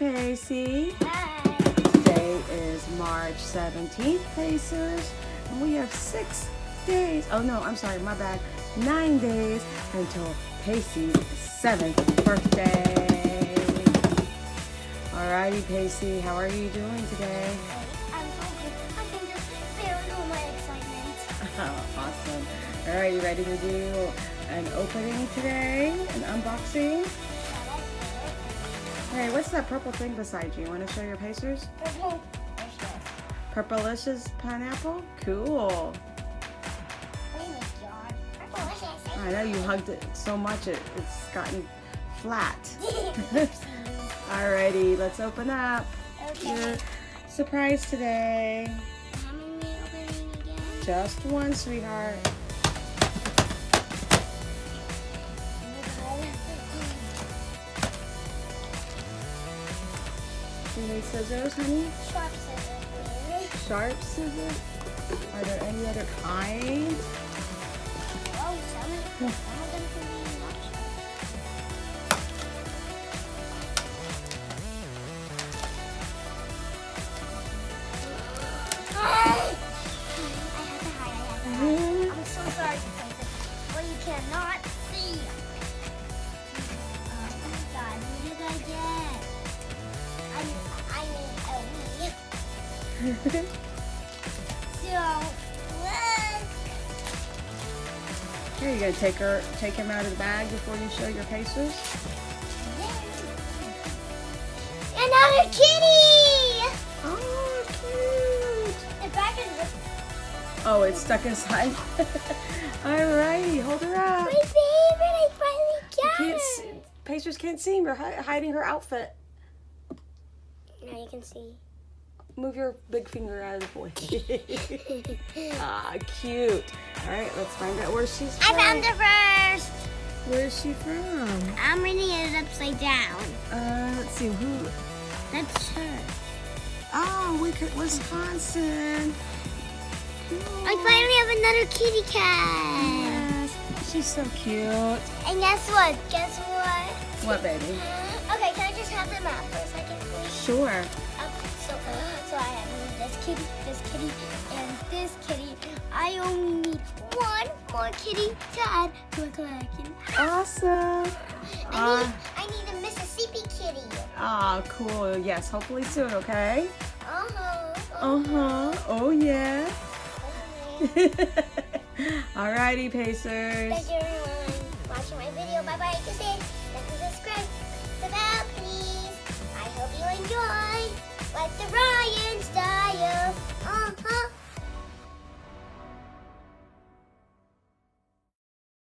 Pacie. Hi. Today is March 17th, Pacers. And we have 6 days. Oh no, I'm sorry, my bad. 9 days until Pacie's 7th birthday. Alrighty, Pacie, how are you doing today? I'm so good. I can just feel my excitement. Oh, awesome. Alright, you ready to do an opening today? An unboxing? Hey, what's that purple thing beside you? You want to show your Pacers? Purplicious pineapple? Cool. I know you hugged it so much it's gotten flat. Alrighty, let's open up your surprise today. How many opening again? Just one, sweetheart. Do you need scissors, honey? Sharp scissors, please. Sharp scissors? Are there any other kind? Oh, some of them can be not sharp. I have to hide. I'm so sorry to place it. Well, you cannot see. Oh my God, who did I get? I mean, So, look. Here, you gonna take him out of the bag before you show your Pacers? Another kitty! Oh, cute! The back is Oh, it's stuck inside. Alrighty, hold her up. my favorite. I finally got Can't her. see, Pacers can't see. We're hiding her outfit. Now you can see. Move your big finger out of the way. Ah, cute. All right, let's find out where she's I from. found her first. Where is she from? I'm reading it upside down. Let's see who. That's her. Oh, Wisconsin. Cool. I finally have another kitty cat. Yes, she's so cute. And guess what? Guess what? What, baby? Okay, can I just have them out for a second, please? Sure. So I have this kitty, and this kitty. I only need one more kitty to add to my collection. Awesome. I need a Mississippi kitty. Ah, cool. Yes, hopefully soon. Okay. Uh-huh. Oh yeah. Alrighty, Pacers. Thank you, everyone.